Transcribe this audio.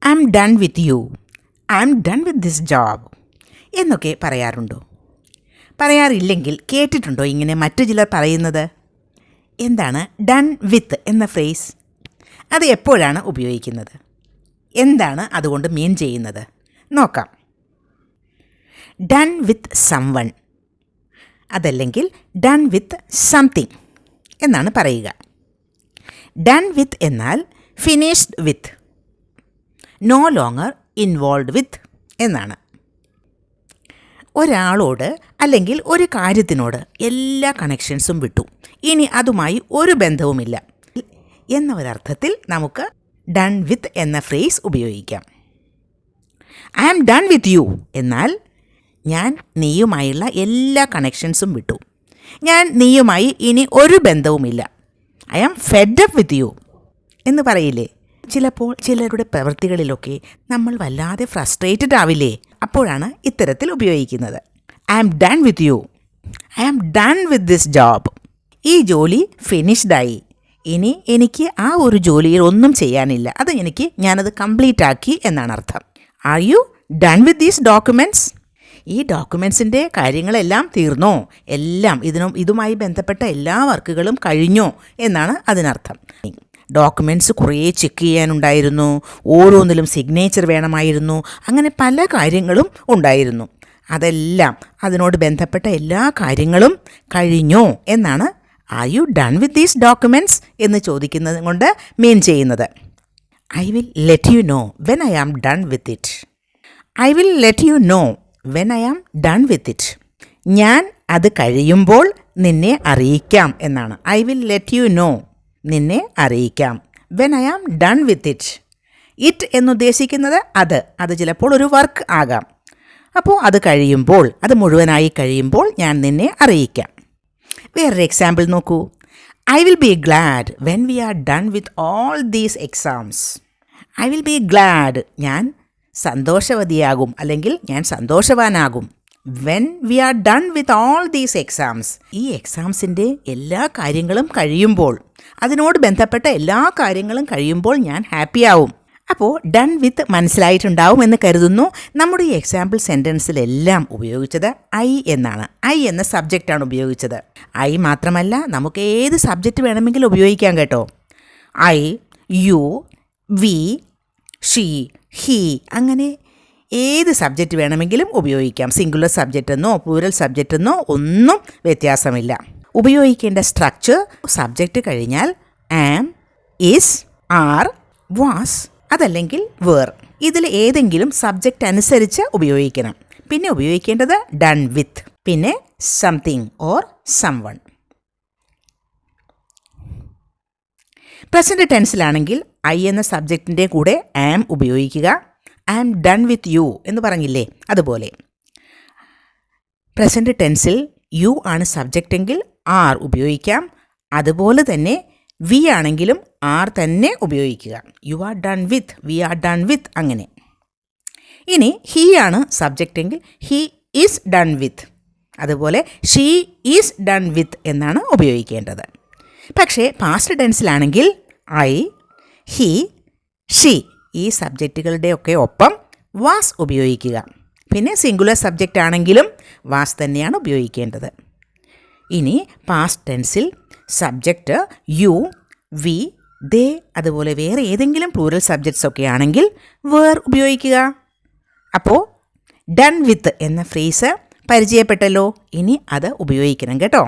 I am done with you, I am done with this job എന്നൊക്കെ പറയാറുണ്ടോ? പറയാറില്ലെങ്കിൽ കേട്ടിട്ടുണ്ടോ ഇങ്ങനെ മറ്റു ചിലർ പറയുന്നത്? എന്താണ് ഡൺ വിത്ത് എന്ന ഫ്രേസ്? അത് എപ്പോഴാണ് ഉപയോഗിക്കുന്നത്? എന്താണ് അതുകൊണ്ട് മീൻ ചെയ്യുന്നത്? നോക്കാം. ഡൺ വിത്ത് സംവൺ, അതല്ലെങ്കിൽ ഡൺ വിത്ത് സംതിങ് എന്നാണ് പറയുക. ഡൺ വിത്ത് എന്നാൽ finished with, no longer involve with എന്നാണ്. ഒരാളോട് അല്ലെങ്കിൽ ഒരു കാര്യത്തിനോട് എല്ലാ കണക്ഷൻസും വിട്ടു, ഇനി അതുമായി ഒരു ബന്ധവുമില്ല എന്ന ഒരർത്ഥത്തിൽ നമുക്ക് ഡൺ വിത്ത് എന്ന ഫ്രേസ് ഉപയോഗിക്കാം. I am done with you എന്നാൽ ഞാൻ നീയുമായുള്ള എല്ലാ കണക്ഷൻസും വിട്ടു, ഞാൻ നീയുമായി ഇനി ഒരു ബന്ധവുമില്ല. I am fed up with you എന്ന് പറയില്ലേ? ചിലപ്പോൾ ചിലരുടെ പ്രവൃത്തികളിലൊക്കെ നമ്മൾ വല്ലാതെ ഫ്രസ്ട്രേറ്റഡ് ആവില്ലേ? അപ്പോഴാണ് ഇത്തരത്തിൽ ഉപയോഗിക്കുന്നത്. I am done with you, I am done with this job. ഈ ജോലി ഫിനിഷ്ഡായി, ഇനി എനിക്ക് ആ ഒരു ജോലിയിൽ ഒന്നും ചെയ്യാനില്ല, ഞാനത് കംപ്ലീറ്റ് ആക്കി എന്നാണ് അർത്ഥം. R you done with these documents? ഈ ഡോക്യുമെൻറ്റ്സിൻ്റെ കാര്യങ്ങളെല്ലാം തീർന്നോ? എല്ലാം ഇതുമായി ബന്ധപ്പെട്ട എല്ലാ വർക്കുകളും കഴിഞ്ഞോ എന്നാണ് അതിനർത്ഥം. ഡോക്യുമെൻറ്റ്സ് കുറേ ചെക്ക് ചെയ്യാനുണ്ടായിരുന്നു, ഓരോന്നിലും സിഗ്നേച്ചർ വേണമായിരുന്നു, അങ്ങനെ പല കാര്യങ്ങളും ഉണ്ടായിരുന്നു. അതെല്ലാം, അതിനോട് ബന്ധപ്പെട്ട എല്ലാ കാര്യങ്ങളും കഴിഞ്ഞോ എന്നാണ് are you done with these documents എന്ന് ചോദിക്കുന്നത് കൊണ്ട് മീൻ ചെയ്യുന്നത്. I will let you know when I am done with it. I will let you know when I am done with it. ഞാൻ അത് കഴിയുമ്പോൾ നിന്നെ അറിയിക്കാം എന്നാണ്. I will let you know, നിന്നെ അറിയിക്കാം. When I am done with it. It എന്നുദ്ദേശിക്കുന്നത് അത് ചിലപ്പോൾ ഒരു വർക്ക് ആകാം. അപ്പോൾ അത് കഴിയുമ്പോൾ, അത് മുഴുവനായി കഴിയുമ്പോൾ ഞാൻ നിന്നെ അറിയിക്കാം. വേറൊരു എക്സാമ്പിൾ നോക്കൂ. I will be glad when we are done with all these exams. I will be glad, ഞാൻ സന്തോഷവതിയാകും അല്ലെങ്കിൽ ഞാൻ സന്തോഷവാനാകും. When we are done with all these exams, ഈ എക്സാംസിൻ്റെ എല്ലാ കാര്യങ്ങളും കഴിയുമ്പോൾ, അതിനോട് ബന്ധപ്പെട്ട എല്ലാ കാര്യങ്ങളും കഴിയുമ്പോൾ ഞാൻ ഹാപ്പിയാവും. അപ്പോൾ ഡൺ വിത്ത് മനസ്സിലായിട്ടുണ്ടാവും എന്ന് കരുതുന്നു. നമ്മുടെ ഈ എക്സാമ്പിൾ സെൻറ്റൻസിലെല്ലാം ഉപയോഗിച്ചത് ഐ എന്നാണ്. ഐ എന്ന സബ്ജക്റ്റാണ് ഉപയോഗിച്ചത്. ഐ മാത്രമല്ല, നമുക്ക് ഏത് സബ്ജക്റ്റ് വേണമെങ്കിലും ഉപയോഗിക്കാം കേട്ടോ. I, you, we, she, he, അങ്ങനെ ഏത് സബ്ജക്റ്റ് വേണമെങ്കിലും ഉപയോഗിക്കാം. സിംഗുലർ സബ്ജക്റ്റ് എന്നോ പ്ലൂറൽ സബ്ജക്റ്റ് എന്നോ ഒന്നും വ്യത്യാസമില്ല. ഉപയോഗിക്കേണ്ട സ്ട്രക്ചർ സബ്ജക്റ്റ് കഴിഞ്ഞാൽ ആം, ഈസ്, ആർ, വാസ്, അതല്ലെങ്കിൽ വേർ. ഇതിൽ ഏതെങ്കിലും സബ്ജക്റ്റ് അനുസരിച്ച് ഉപയോഗിക്കണം. പിന്നെ ഉപയോഗിക്കേണ്ടത് ഡൺ വിത്ത്, പിന്നെ സംതിങ് ഓർ സംവൺ. പ്രസൻറ്റ് ടെൻസിലാണെങ്കിൽ ഐ എന്ന സബ്ജക്റ്റിൻ്റെ കൂടെ ആം ഉപയോഗിക്കുക. I am done with you എന്ന് പറഞ്ഞില്ലേ, അതുപോലെ. പ്രസൻറ്റ് ടെൻസിൽ യു ആണ് സബ്ജക്റ്റെങ്കിൽ ആർ ഉപയോഗിക്കാം. അതുപോലെ തന്നെ വി ആണെങ്കിലും ആർ തന്നെ ഉപയോഗിക്കുക. You are done with, we are done with, അങ്ങനെ. ഇനി ഹി ആണ് സബ്ജക്റ്റെങ്കിൽ ഹി ഈസ് ഡൺ വിത്ത്. അതുപോലെ ഷീ ഈസ് ഡൺ വിത്ത് എന്നാണ് ഉപയോഗിക്കേണ്ടത്. പക്ഷേ പാസ്റ്റ് ടെൻസിലാണെങ്കിൽ ഐ, ഹി, ഷീ ഈ സബ്ജക്റ്റുകളുടെയൊക്കെ ഒപ്പം വാസ് ഉപയോഗിക്കുക. പിന്നെ സിംഗുലർ സബ്ജക്റ്റ് ആണെങ്കിലും വാസ് തന്നെയാണ് ഉപയോഗിക്കേണ്ടത്. ഇനി പാസ്റ്റ് ടെൻസിൽ സബ്ജക്റ്റ് യു, വി, ദേ, അതുപോലെ വേറെ ഏതെങ്കിലും പ്ലൂറൽ സബ്ജക്ട്സ് ഒക്കെ ആണെങ്കിൽ വേർ ഉപയോഗിക്കുക. അപ്പോൾ ഡൺ വിത്ത് എന്ന ഫ്രേസ് പരിചയപ്പെട്ടല്ലോ. ഇനി അത് ഉപയോഗിക്കണം കേട്ടോ.